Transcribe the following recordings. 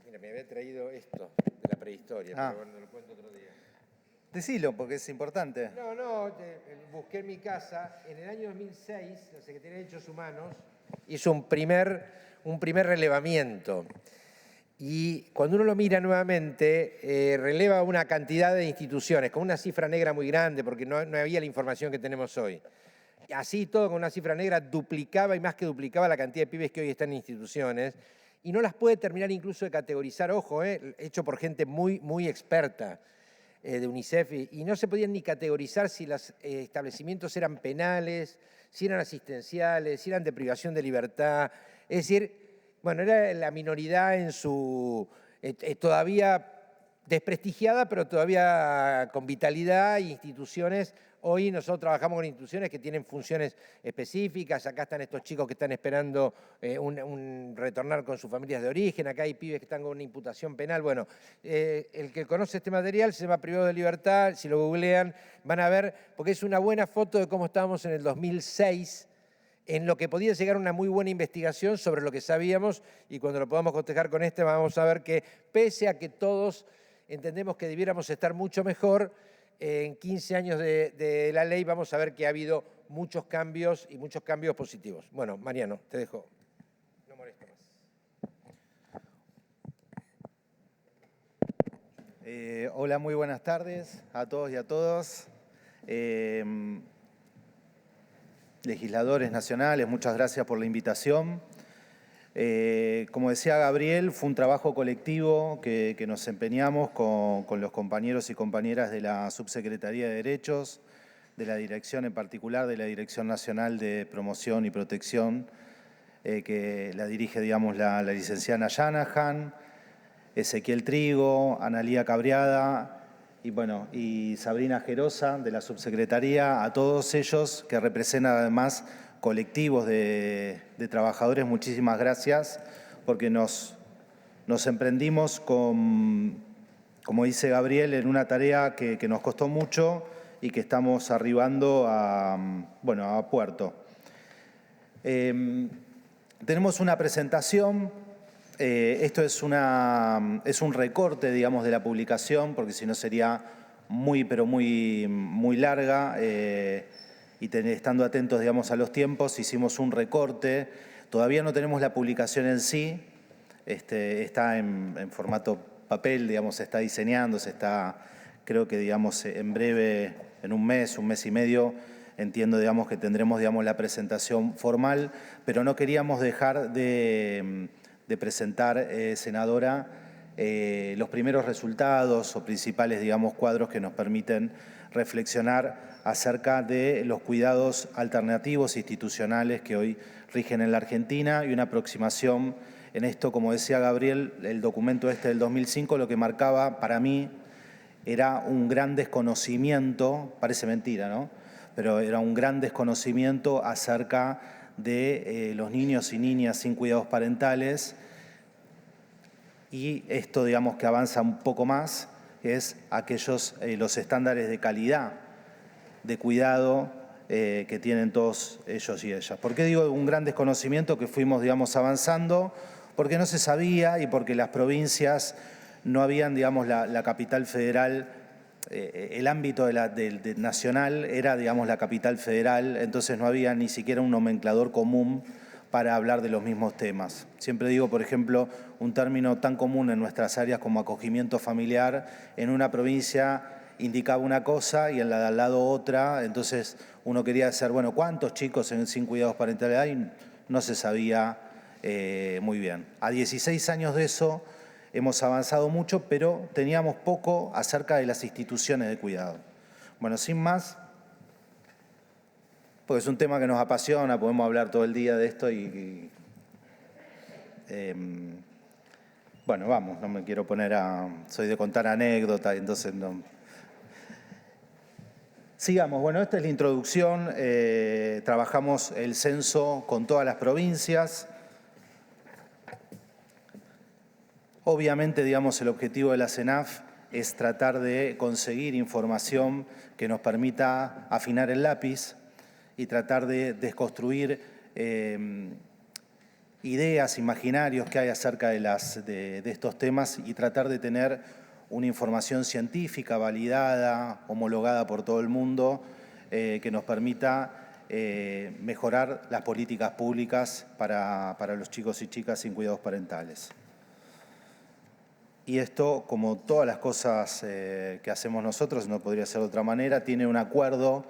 Mira, me había traído esto de la prehistoria, pero bueno, lo cuento otro día. Decilo, porque es importante. No, busqué en mi casa. En el año 2006, la Secretaría de Derechos Humanos hizo un primer relevamiento. Y cuando uno lo mira nuevamente, releva una cantidad de instituciones con una cifra negra muy grande, porque no había la información que tenemos hoy. Así todo, con una cifra negra, duplicaba y más que duplicaba la cantidad de pibes que hoy están en instituciones. Y no las puede terminar incluso de categorizar, ojo, hecho por gente muy, muy experta de UNICEF, y no se podían ni categorizar si los establecimientos eran penales, si eran asistenciales, si eran de privación de libertad. Es decir, bueno, era la minoridad en su todavía desprestigiada, pero todavía con vitalidad, e instituciones. Hoy nosotros trabajamos con instituciones que tienen funciones específicas. Acá están estos chicos que están esperando retornar con sus familias de origen. Acá hay pibes que están con una imputación penal. Bueno, el que conoce este material se llama Privado de Libertad. Si lo googlean van a ver, porque es una buena foto de cómo estábamos en el 2006, en lo que podía llegar una muy buena investigación sobre lo que sabíamos, y cuando lo podamos cotejar con este vamos a ver que pese a que todos entendemos que debiéramos estar mucho mejor, en 15 años de la ley vamos a ver que ha habido muchos cambios y muchos cambios positivos. Bueno, Mariano, te dejo. No molesto más. Hola, muy buenas tardes a todos y a todas. Legisladores nacionales, muchas gracias por la invitación. Como decía Gabriel, fue un trabajo colectivo que nos empeñamos con los compañeros y compañeras de la Subsecretaría de Derechos, de la dirección en particular, de la Dirección Nacional de Promoción y Protección, que la dirige, digamos, la licenciada Nayanahan, Ezequiel Trigo, Analía Cabriada y Sabrina Gerosa de la Subsecretaría, a todos ellos que representan además colectivos de trabajadores, muchísimas gracias, porque nos emprendimos con, como dice Gabriel, en una tarea que nos costó mucho y que estamos arribando a puerto. Tenemos una presentación. Esto es un recorte, digamos, de la publicación, porque si no sería muy larga. Y estando atentos, digamos, a los tiempos, hicimos un recorte. Todavía no tenemos la publicación en sí. Está en formato papel, digamos, se está diseñando, creo que, digamos, en breve, en un mes y medio, entiendo, digamos, que tendremos, digamos, la presentación formal, pero no queríamos dejar de presentar, senadora, los primeros resultados o principales, digamos, cuadros que nos permiten reflexionar acerca de los cuidados alternativos institucionales que hoy rigen en la Argentina, y una aproximación en esto, como decía Gabriel, el documento del 2005, lo que marcaba para mí era un gran desconocimiento, parece mentira, ¿no? Pero era un gran desconocimiento acerca de los niños y niñas sin cuidados parentales, y esto, digamos, que avanza un poco más, es los estándares de calidad de cuidado que tienen todos ellos y ellas. ¿Por qué digo un gran desconocimiento? Que fuimos, digamos, avanzando, porque no se sabía y porque las provincias no habían, digamos, la capital federal, el ámbito nacional era, digamos, la capital federal, entonces no había ni siquiera un nomenclador común para hablar de los mismos temas. Siempre digo, por ejemplo, un término tan común en nuestras áreas como acogimiento familiar, en una provincia indicaba una cosa y en la de al lado otra, entonces uno quería saber, bueno, ¿cuántos chicos sin cuidados parentales hay? No se sabía muy bien. A 16 años de eso hemos avanzado mucho, pero teníamos poco acerca de las instituciones de cuidado. Bueno, sin más, porque es un tema que nos apasiona, podemos hablar todo el día de esto bueno, vamos, no me quiero poner soy de contar anécdotas, entonces no. Sigamos, bueno, esta es la introducción. Trabajamos el censo con todas las provincias. Obviamente, digamos, el objetivo de la CENAF es tratar de conseguir información que nos permita afinar el lápiz y tratar de desconstruir ideas, imaginarios que hay acerca de estos temas y tratar de tener una información científica validada, homologada por todo el mundo, que nos permita mejorar las políticas públicas para los chicos y chicas sin cuidados parentales. Y esto, como todas las cosas que hacemos nosotros, no podría ser de otra manera, tiene un acuerdo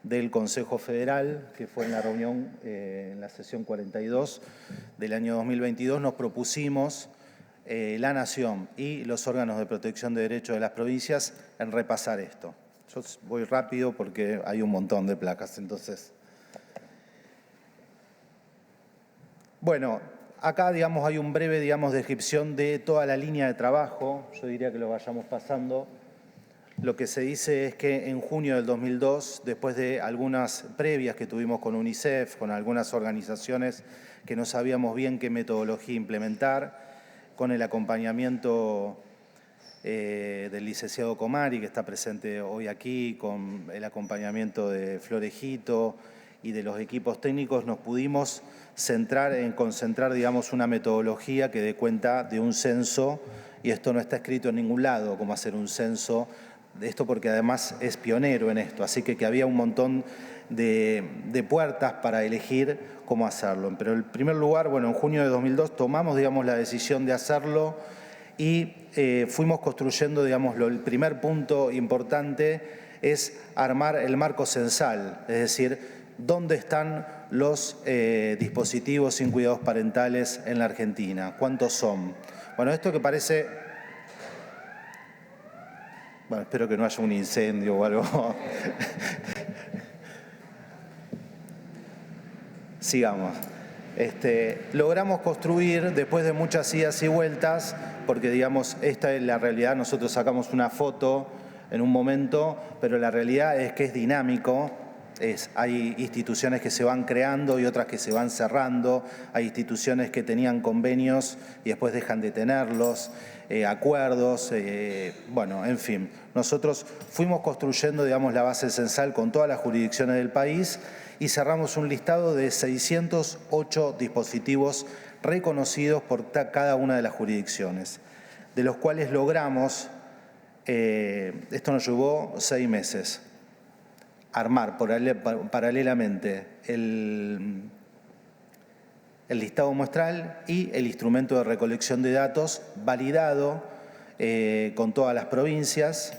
del Consejo Federal, que fue en la reunión, en la sesión 42 del año 2022, nos propusimos la Nación y los órganos de protección de derechos de las provincias en repasar esto. Yo voy rápido porque hay un montón de placas, entonces. Bueno, acá, digamos, hay un breve, digamos, descripción de toda la línea de trabajo. Yo diría que lo vayamos pasando. Lo que se dice es que en junio del 2002, después de algunas previas que tuvimos con UNICEF, con algunas organizaciones que no sabíamos bien qué metodología implementar, con el acompañamiento del licenciado Comari, que está presente hoy aquí, con el acompañamiento de Florejito y de los equipos técnicos, nos pudimos concentrar, digamos, una metodología que dé cuenta de un censo, y esto no está escrito en ningún lado, cómo hacer un censo, esto porque además es pionero en esto, así que había un montón de puertas para elegir cómo hacerlo. Pero en primer lugar, bueno, en junio de 2002 tomamos, digamos, la decisión de hacerlo y fuimos construyendo, digamos, el primer punto importante es armar el marco censal, es decir, dónde están los dispositivos sin cuidados parentales en la Argentina, cuántos son. Bueno, esto que parece... Bueno, espero que no haya un incendio o algo. Sigamos. Logramos construir, después de muchas idas y vueltas, porque, digamos, esta es la realidad, nosotros sacamos una foto en un momento, pero la realidad es que es dinámico. Hay instituciones que se van creando y otras que se van cerrando, hay instituciones que tenían convenios y después dejan de tenerlos, acuerdos, bueno, en fin. Nosotros fuimos construyendo, digamos, la base censal con todas las jurisdicciones del país y cerramos un listado de 608 dispositivos reconocidos por cada una de las jurisdicciones, de los cuales logramos, esto nos llevó 6 meses, armar paralelamente el listado muestral y el instrumento de recolección de datos validado con todas las provincias.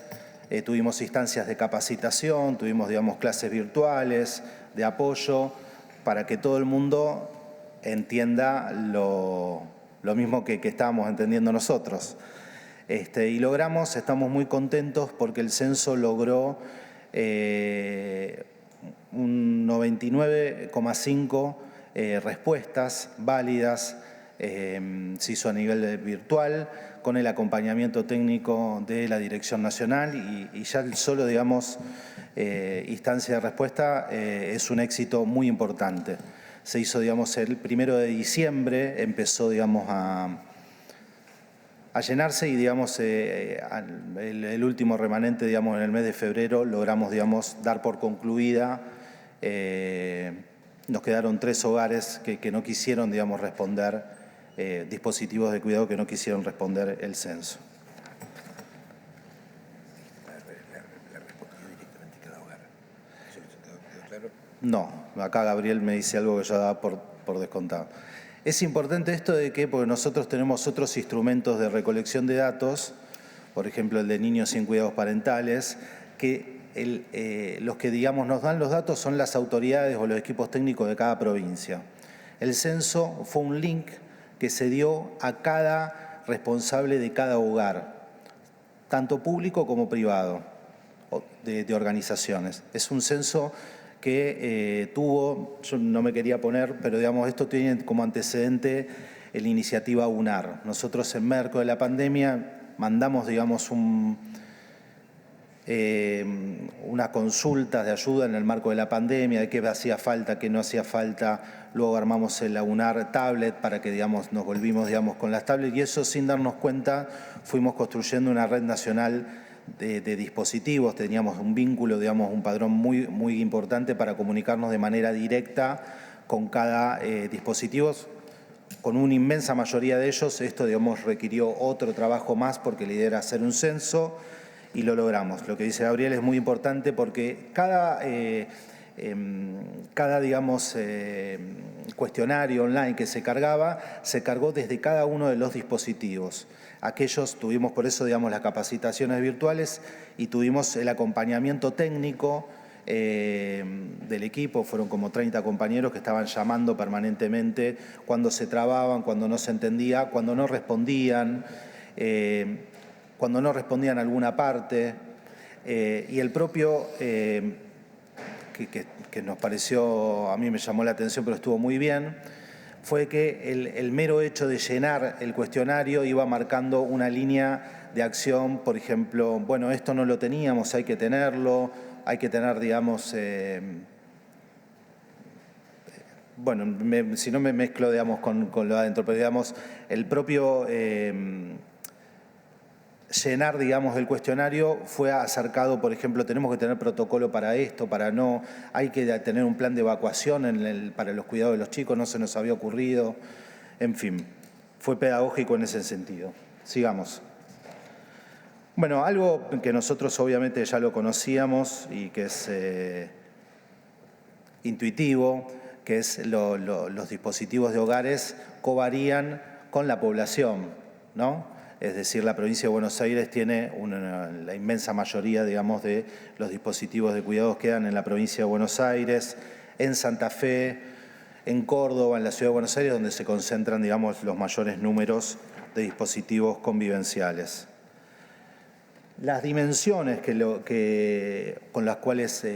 Tuvimos instancias de capacitación, tuvimos, digamos, clases virtuales de apoyo para que todo el mundo entienda lo mismo que estábamos entendiendo nosotros. Y logramos, estamos muy contentos porque el censo logró un 99,5 respuestas válidas, se hizo a nivel virtual, con el acompañamiento técnico de la Dirección Nacional y ya el solo, digamos, instancia de respuesta es un éxito muy importante. Se hizo, digamos, el 1 de diciembre, empezó, digamos, a llenarse y, digamos, el último remanente, digamos, en el mes de febrero logramos, digamos, dar por concluida. Nos quedaron 3 hogares que no quisieron, digamos, responder, dispositivos de cuidado que no quisieron responder el censo. No, acá Gabriel me dice algo que ya da por descontado. Es importante esto de que, porque nosotros tenemos otros instrumentos de recolección de datos, por ejemplo el de niños sin cuidados parentales, que los que, digamos, nos dan los datos son las autoridades o los equipos técnicos de cada provincia. El censo fue un link que se dio a cada responsable de cada hogar, tanto público como privado, de organizaciones. Es un censo que tuvo, yo no me quería poner, pero, digamos, esto tiene como antecedente la iniciativa UNAR. Nosotros en marco de la pandemia mandamos, digamos, unas consultas de ayuda en el marco de la pandemia, de qué hacía falta, qué no hacía falta. Luego armamos la UNAR Tablet para que, digamos, nos volvimos, digamos, con las tablets, y eso, sin darnos cuenta, fuimos construyendo una red nacional de dispositivos. Teníamos un vínculo, digamos, un padrón muy, muy importante para comunicarnos de manera directa con cada dispositivo. con una inmensa mayoría de ellos, esto, digamos, requirió otro trabajo más porque la idea era hacer un censo y lo logramos. Lo que dice Gabriel es muy importante porque cada digamos, cuestionario online que se cargó desde cada uno de los dispositivos. Aquellos tuvimos, por eso, digamos, las capacitaciones virtuales y tuvimos el acompañamiento técnico del equipo. Fueron como 30 compañeros que estaban llamando permanentemente cuando se trababan, cuando no se entendía, cuando no respondían alguna parte. Y el propio, que nos pareció, a mí me llamó la atención, pero estuvo muy bien, fue que el mero hecho de llenar el cuestionario iba marcando una línea de acción. Por ejemplo, bueno, esto no lo teníamos, hay que tenerlo, hay que tener, digamos, bueno, si no me mezclo, digamos, con lo adentro, pero, digamos, el propio llenar, digamos, el cuestionario fue acercado. Por ejemplo, tenemos que tener protocolo para esto, para no, hay que tener un plan de evacuación para los cuidados de los chicos, no se nos había ocurrido, en fin, fue pedagógico en ese sentido. Sigamos. Bueno, algo que nosotros obviamente ya lo conocíamos y que es intuitivo, que es los dispositivos de hogares covarían con la población, ¿no? Es decir, la provincia de Buenos Aires tiene la inmensa mayoría, digamos, de los dispositivos de cuidados quedan en la provincia de Buenos Aires, en Santa Fe, en Córdoba, en la ciudad de Buenos Aires, donde se concentran, digamos, los mayores números de dispositivos convivenciales. Las dimensiones con las cuales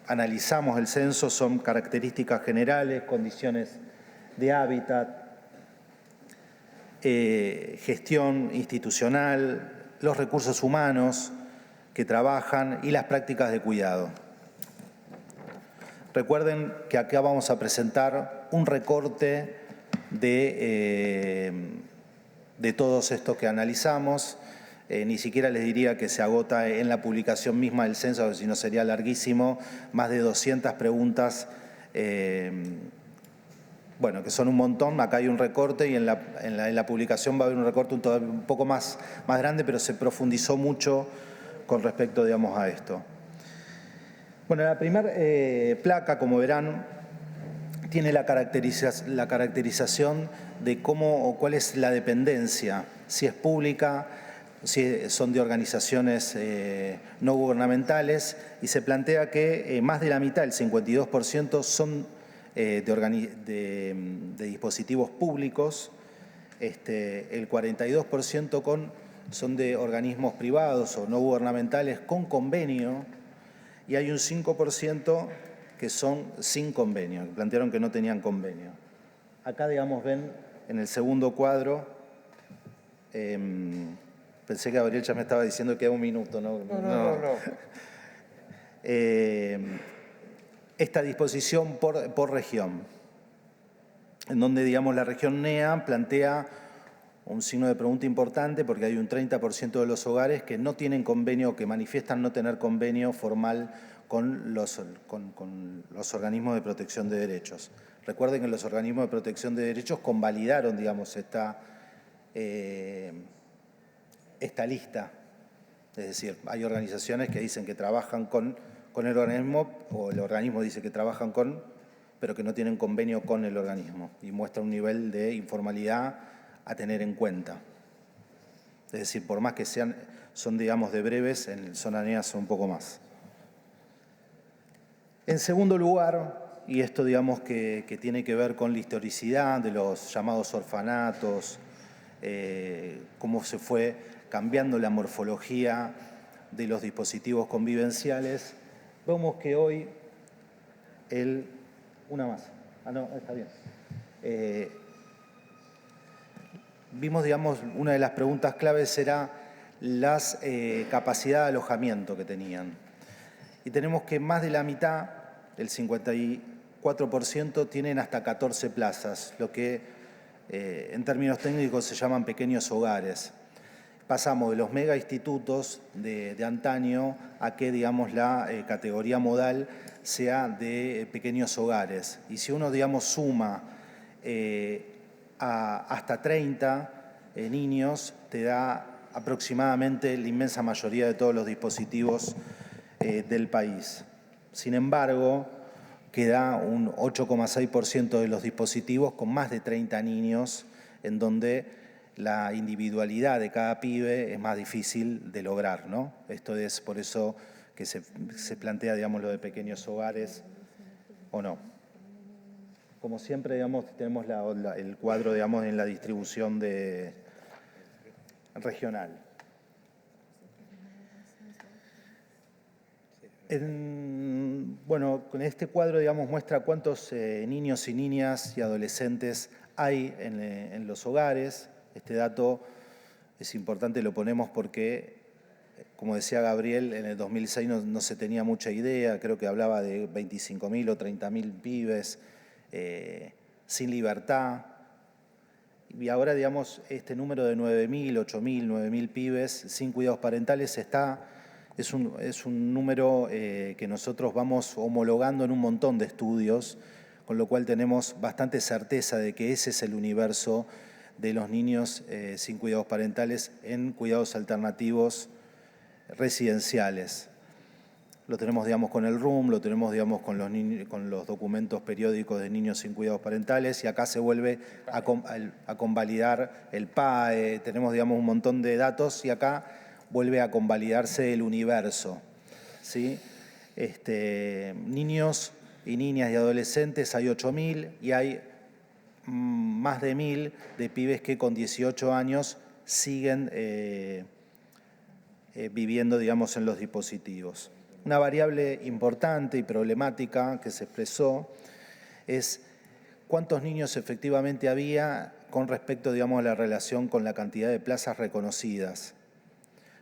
analizamos el censo son características generales, condiciones de hábitat, gestión institucional, los recursos humanos que trabajan y las prácticas de cuidado. Recuerden que acá vamos a presentar un recorte de todos estos que analizamos. Ni siquiera les diría que se agota en la publicación misma del censo, si no sería larguísimo, más de 200 preguntas, bueno, que son un montón. Acá hay un recorte y en la publicación va a haber un recorte un poco más grande, pero se profundizó mucho con respecto, digamos, a esto. Bueno, la primera placa, como verán, tiene la caracterización de cómo o cuál es la dependencia, si es pública, si son de organizaciones no gubernamentales, y se plantea que más de la mitad, el 52%, son de dispositivos públicos, el 42% son de organismos privados o no gubernamentales con convenio, y hay un 5% que son sin convenio, que plantearon que no tenían convenio. Acá, digamos, ven en el segundo cuadro, pensé que Gabriel ya me estaba diciendo que era un minuto, ¿no? No. Esta disposición por región, en donde, digamos, la región NEA plantea un signo de pregunta importante porque hay un 30% de los hogares que no tienen convenio o que manifiestan no tener convenio formal con los organismos de protección de derechos. Recuerden que los organismos de protección de derechos convalidaron, digamos, esta lista. Es decir, hay organizaciones que dicen que trabajan con el organismo, o el organismo dice que trabajan pero que no tienen convenio con el organismo, y muestra un nivel de informalidad a tener en cuenta. Es decir, por más que son, digamos, de breves, en zona NEA son un poco más. En segundo lugar, y esto, digamos, que tiene que ver con la historicidad de los llamados orfanatos, cómo se fue cambiando la morfología de los dispositivos convivenciales, vemos que hoy una más. No, está bien. Vimos, digamos, una de las preguntas claves era las capacidad de alojamiento que tenían. Y tenemos que más de la mitad, el 54%, tienen hasta 14 plazas, lo que en términos técnicos se llaman pequeños hogares. Pasamos de los mega institutos de antaño a que, digamos, la categoría modal sea de pequeños hogares. Y si uno, digamos, suma hasta 30 niños te da aproximadamente la inmensa mayoría de todos los dispositivos del país. Sin embargo, queda un 8,6% de los dispositivos con más de 30 niños, en donde la individualidad de cada pibe es más difícil de lograr, ¿no? Esto es por eso que se plantea, digamos, lo de pequeños hogares o no. Como siempre, digamos, tenemos el cuadro, digamos, en la distribución regional. Bueno, con este cuadro, digamos, muestra cuántos niños y niñas y adolescentes hay en los hogares. Este dato es importante, lo ponemos porque, como decía Gabriel, en el 2006 no se tenía mucha idea, creo que hablaba de 25.000 o 30.000 pibes sin libertad. Y ahora, digamos, este número de 9.000, 8.000, 9.000 pibes sin cuidados parentales es un número que nosotros vamos homologando en un montón de estudios, con lo cual tenemos bastante certeza de que ese es el universo de los niños sin cuidados parentales en cuidados alternativos residenciales. Lo tenemos, digamos, con el RUM, lo tenemos, digamos, con los documentos periódicos de niños sin cuidados parentales, y acá se vuelve a convalidar el PAE, tenemos, digamos, un montón de datos, y acá vuelve a convalidarse el universo, ¿sí? Niños y niñas y adolescentes hay 8.000 y hay más de 1.000 de pibes que con 18 años siguen viviendo, digamos, en los dispositivos. Una variable importante y problemática que se expresó es cuántos niños efectivamente había con respecto, digamos, a la relación con la cantidad de plazas reconocidas.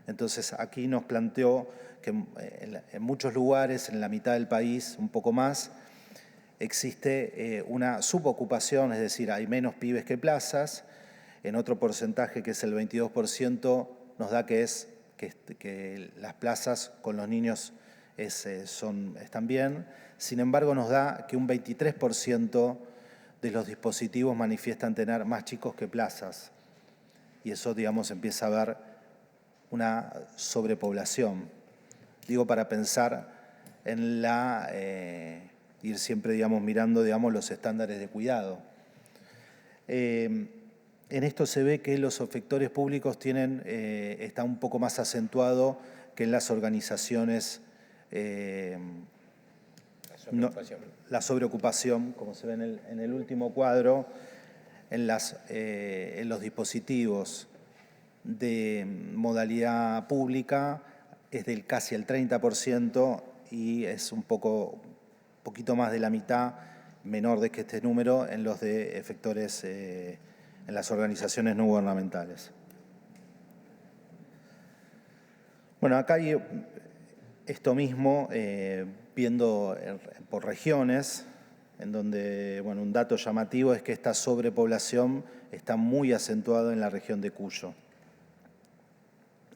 Entonces, aquí nos planteó que en muchos lugares, en la mitad del país, un poco más, existe una subocupación, es decir, hay menos pibes que plazas. En otro porcentaje, que es el 22%, nos da que las plazas con los niños están bien. Sin embargo, nos da que un 23% de los dispositivos manifiestan tener más chicos que plazas. Y eso, digamos, empieza a haber una sobrepoblación. Digo, para pensar en ir siempre, digamos, mirando, digamos, los estándares de cuidado. En esto se ve que los efectores públicos está un poco más acentuado que en las organizaciones. La sobreocupación, como se ve en el último cuadro, en los dispositivos de modalidad pública es del casi el 30% y es un poquito más de la mitad, menor de que este número, en los de efectores en las organizaciones no gubernamentales. Bueno, acá hay esto mismo, viendo por regiones, en donde, bueno, un dato llamativo es que esta sobrepoblación está muy acentuada en la región de Cuyo.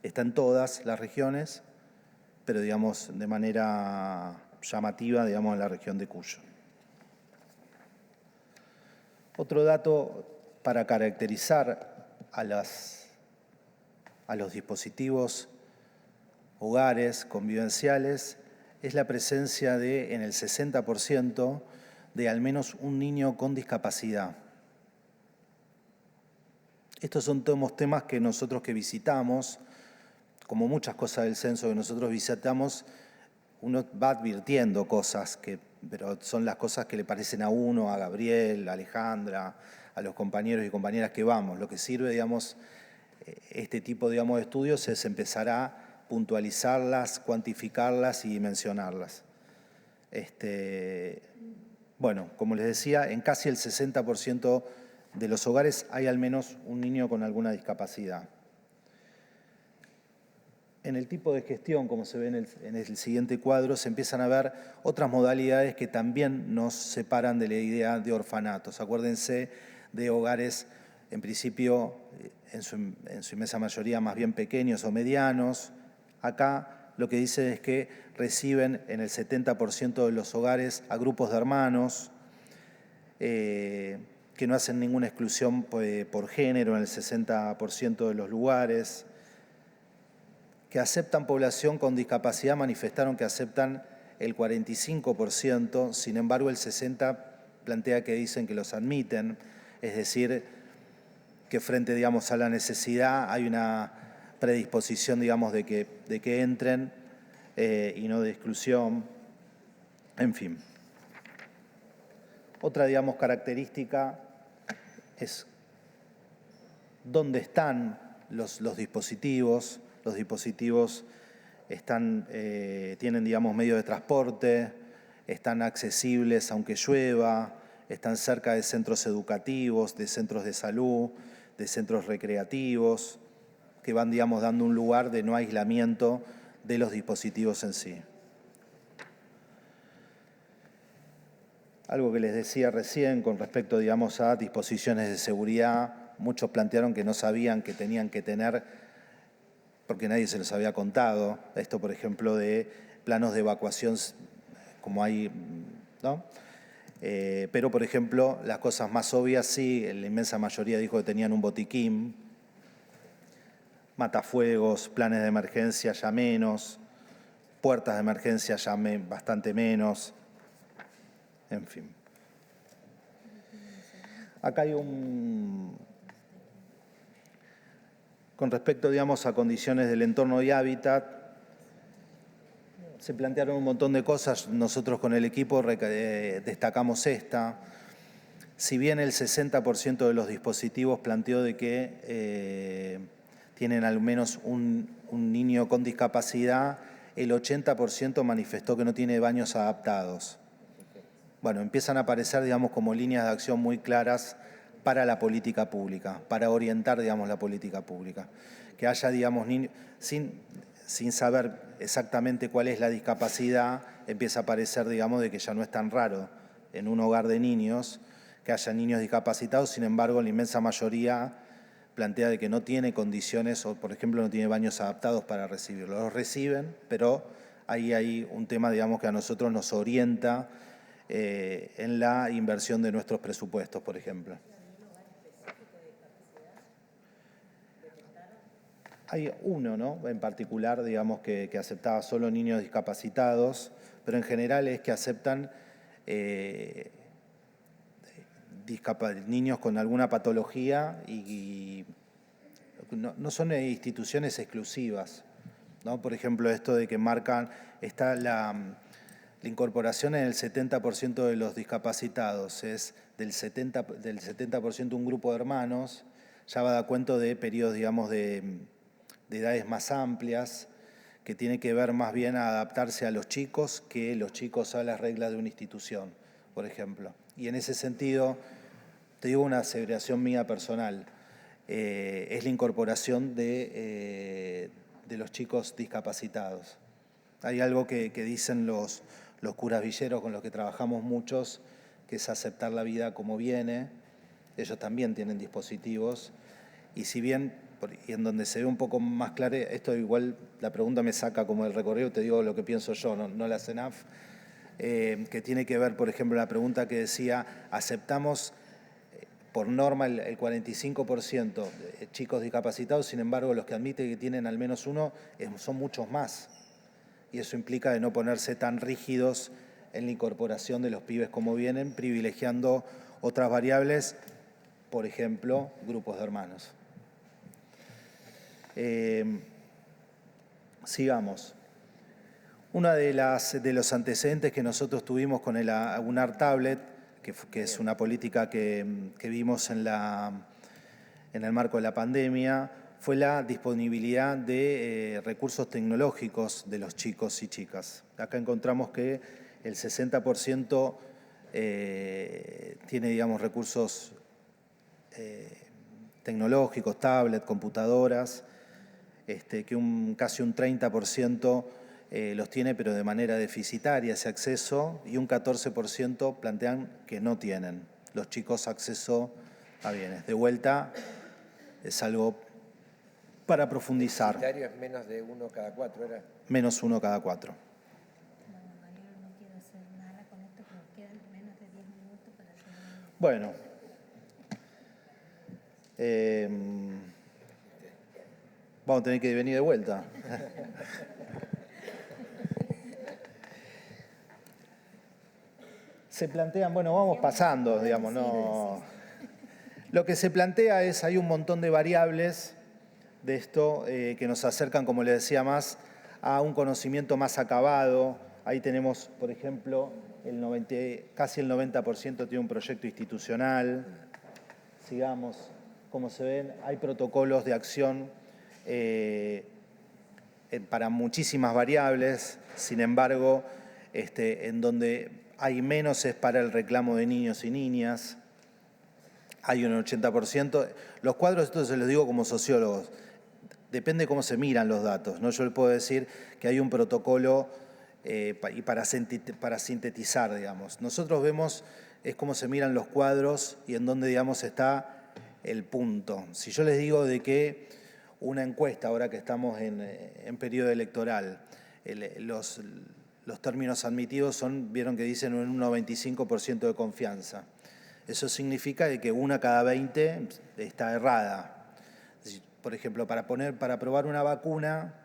Está en todas las regiones, pero, digamos, de manera llamativa, digamos, en la región de Cuyo. Otro dato para caracterizar a los dispositivos hogares convivenciales es la presencia en el 60% de al menos un niño con discapacidad. Estos son todos temas que nosotros que visitamos, como muchas cosas del censo que nosotros visitamos, uno va advirtiendo cosas, pero son las cosas que le parecen a uno, a Gabriel, a Alejandra, a los compañeros y compañeras que vamos. Lo que sirve, digamos, este tipo, digamos, de estudios es empezar a puntualizarlas, cuantificarlas y dimensionarlas. Bueno, como les decía, en casi el 60% de los hogares hay al menos un niño con alguna discapacidad. En el tipo de gestión, como se ve en el siguiente cuadro, se empiezan a ver otras modalidades que también nos separan de la idea de orfanatos. Acuérdense de hogares, en principio, en su inmensa mayoría más bien pequeños o medianos. Acá lo que dice es que reciben en el 70% de los hogares a grupos de hermanos, que no hacen ninguna exclusión por género en el 60% de los lugares, que aceptan población con discapacidad, manifestaron que aceptan el 45%, sin embargo el 60% plantea que dicen que los admiten, es decir, que frente, digamos, a la necesidad hay una predisposición, digamos, de que entren y no de exclusión, en fin. Otra, digamos, característica es dónde están los dispositivos. Los dispositivos tienen, digamos, medios de transporte, están accesibles aunque llueva, están cerca de centros educativos, de centros de salud, de centros recreativos, que van, digamos, dando un lugar de no aislamiento de los dispositivos en sí. Algo que les decía recién con respecto, digamos, a disposiciones de seguridad, muchos plantearon que no sabían que tenían que tener, porque nadie se los había contado. Esto, por ejemplo, de planos de evacuación, como hay, ¿no? Pero, por ejemplo, las cosas más obvias, sí, la inmensa mayoría dijo que tenían un botiquín, matafuegos, planes de emergencia ya menos, puertas de emergencia ya bastante menos, en fin. Acá hay con respecto, digamos, a condiciones del entorno y hábitat, se plantearon un montón de cosas. Nosotros con el equipo destacamos esta. Si bien el 60% de los dispositivos planteó de que tienen al menos un niño con discapacidad, el 80% manifestó que no tiene baños adaptados. Bueno, empiezan a aparecer, digamos, como líneas de acción muy claras para la política pública, para orientar, digamos, la política pública. Que haya, digamos, niños, sin saber exactamente cuál es la discapacidad, empieza a aparecer, digamos, de que ya no es tan raro en un hogar de niños que haya niños discapacitados. Sin embargo, la inmensa mayoría plantea de que no tiene condiciones o, por ejemplo, no tiene baños adaptados para recibirlos. Los reciben, pero ahí hay un tema, digamos, que a nosotros nos orienta en la inversión de nuestros presupuestos, por ejemplo. Hay uno, ¿no?, en particular, digamos, que aceptaba solo niños discapacitados, pero en general es que aceptan niños con alguna patología y no son instituciones exclusivas, ¿no? Por ejemplo, esto de que marcan, está la incorporación en el 70% de los discapacitados, es del 70% un grupo de hermanos, ya va a dar cuenta de periodos, digamos, de edades más amplias, que tiene que ver más bien a adaptarse a los chicos que los chicos a las reglas de una institución, por ejemplo. Y en ese sentido, te digo una aseveración mía personal, es la incorporación de los chicos discapacitados. Hay algo que dicen los curas villeros con los que trabajamos muchos, que es aceptar la vida como viene. Ellos también tienen dispositivos. Y si bien, y en donde se ve un poco más claro, esto igual la pregunta me saca como el recorrido, te digo lo que pienso yo, no la CENAF, que tiene que ver, por ejemplo, la pregunta que decía, aceptamos por norma el 45% de chicos discapacitados, sin embargo, los que admiten que tienen al menos uno son muchos más. Y eso implica de no ponerse tan rígidos en la incorporación de los pibes como vienen, privilegiando otras variables, por ejemplo, grupos de hermanos. Sigamos. Uno de los antecedentes que nosotros tuvimos con el Aunar Tablet, que es una política que vimos en el marco de la pandemia, fue la disponibilidad de recursos tecnológicos de los chicos y chicas. Acá encontramos que el 60% tiene, digamos, recursos tecnológicos, tablet, computadoras, que casi un 30% los tiene, pero de manera deficitaria ese acceso, y un 14% plantean que no tienen los chicos acceso a bienes. De vuelta, es algo para profundizar. El deficitario es menos de 1 cada 4, ¿era? Menos 1 cada 4. Bueno, Vamos a tener que venir de vuelta. Se plantean, bueno, vamos pasando, digamos, no. Lo que se plantea es, hay un montón de variables de esto que nos acercan, como les decía, más a un conocimiento más acabado. Ahí tenemos, por ejemplo, casi el 90% tiene un proyecto institucional. Sigamos, como se ven, hay protocolos de acción para muchísimas variables. Sin embargo, en donde hay menos es para el reclamo de niños y niñas. Hay un 80%. Los cuadros, esto se los digo como sociólogos, depende cómo se miran los datos, ¿no? Yo le puedo decir que hay un protocolo y para sintetizar, digamos. Nosotros vemos es cómo se miran los cuadros y en dónde, digamos, está el punto. Si yo les digo de que una encuesta, ahora que estamos en periodo electoral, los términos admitidos vieron que dicen un 95% de confianza. Eso significa que una cada 20 está errada. Por ejemplo, para probar una vacuna,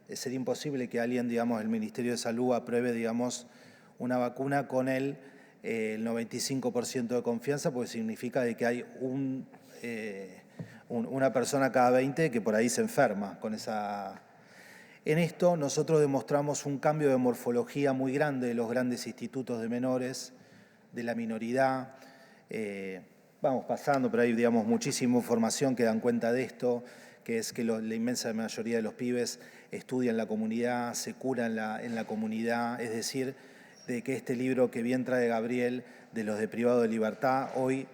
sería imposible que alguien, digamos, el Ministerio de Salud apruebe, digamos, una vacuna con el 95% de confianza, porque significa de que hay una persona cada 20 que por ahí se enferma con esa. En esto nosotros demostramos un cambio de morfología muy grande de los grandes institutos de menores, de la minoridad. Vamos pasando, pero hay, digamos, muchísima información que dan cuenta de esto, que es que la inmensa mayoría de los pibes estudian en la comunidad, se curan en la comunidad, es decir, de que este libro que bien trae Gabriel, de los de privado de libertad, hoy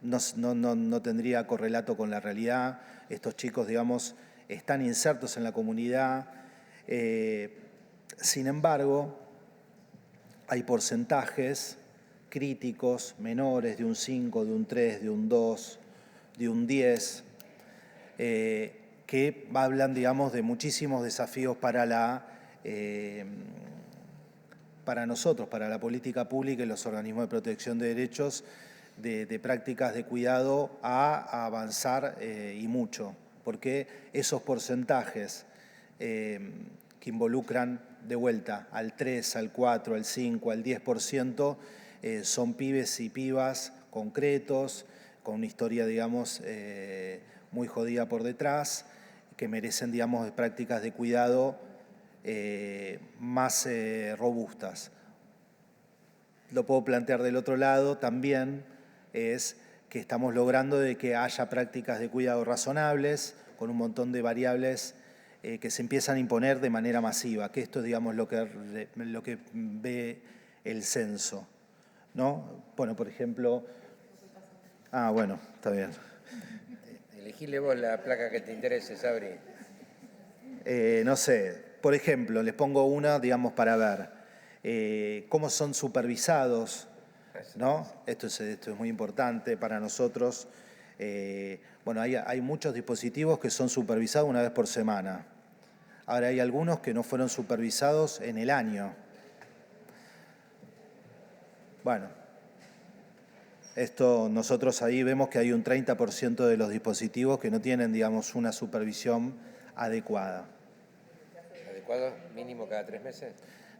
no tendría correlato con la realidad. Estos chicos, digamos, están insertos en la comunidad. Sin embargo, hay porcentajes críticos menores de un 5, de un 3, de un 2, de un 10, que hablan, digamos, de muchísimos desafíos para nosotros, para la política pública y los organismos de protección de derechos, de prácticas de cuidado a avanzar y mucho, porque esos porcentajes que involucran de vuelta al 3, al 4, al 5, al 10%, son pibes y pibas concretos, con una historia, digamos, muy jodida por detrás, que merecen, digamos, prácticas de cuidado más robustas. Lo puedo plantear del otro lado también, es que estamos logrando de que haya prácticas de cuidado razonables, con un montón de variables que se empiezan a imponer de manera masiva, que esto es, digamos, lo que ve el censo, ¿no? Bueno, por ejemplo. Bueno, está bien. Elegile vos la placa que te interese, Sabri. No sé, por ejemplo, les pongo una, digamos, para ver cómo son supervisados, ¿no? Esto es muy importante para nosotros. Bueno, hay muchos dispositivos que son supervisados una vez por semana. Ahora hay algunos que no fueron supervisados en el año. Bueno, esto nosotros ahí vemos que hay un 30% de los dispositivos que no tienen, digamos, una supervisión adecuada. ¿Adecuado? ¿Mínimo cada 3 meses?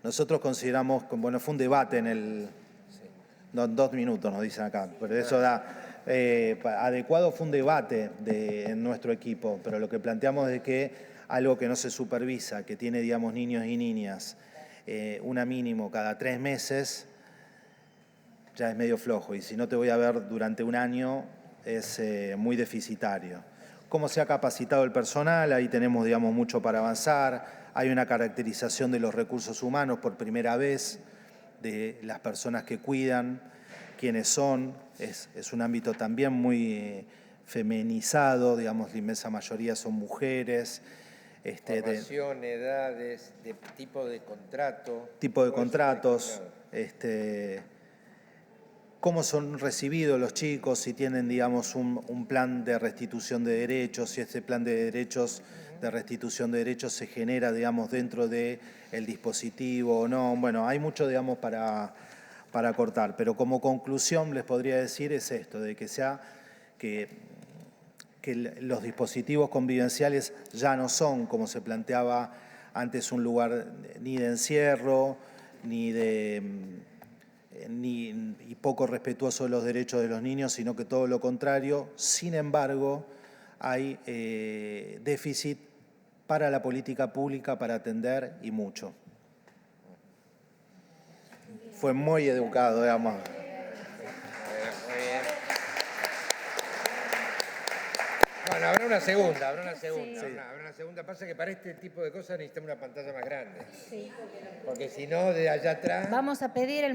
Nosotros consideramos, bueno, fue un debate en el. Sí. No, 2 minutos nos dicen acá, pero eso da. Adecuado fue un debate en nuestro equipo, pero lo que planteamos es que algo que no se supervisa, que tiene, digamos, niños y niñas, una mínimo cada 3 meses, ya es medio flojo, y si no te voy a ver durante un año es muy deficitario. ¿Cómo se ha capacitado el personal? Ahí tenemos, digamos, mucho para avanzar. Hay una caracterización de los recursos humanos por primera vez, de las personas que cuidan, quiénes son. Es un ámbito también muy feminizado, digamos, la inmensa mayoría son mujeres. Formación, edades, de tipo de contrato. Tipo de contratos. Cómo son recibidos los chicos, si tienen, digamos, un plan de restitución de derechos, si este plan de derechos, de restitución de derechos se genera, digamos, dentro del dispositivo o no. Bueno, hay mucho, digamos, para cortar, pero como conclusión les podría decir es esto, de que que los dispositivos convivenciales ya no son, como se planteaba antes, un lugar ni de encierro, y poco respetuoso de los derechos de los niños, sino que todo lo contrario. Sin embargo, hay déficit para la política pública para atender y mucho. Fue muy educado, digamos. Muy bien. Bueno, habrá una segunda. Sí. Habrá una segunda. Pasa que para este tipo de cosas necesitamos una pantalla más grande. Sí. Porque si no, de allá atrás... Vamos a pedir el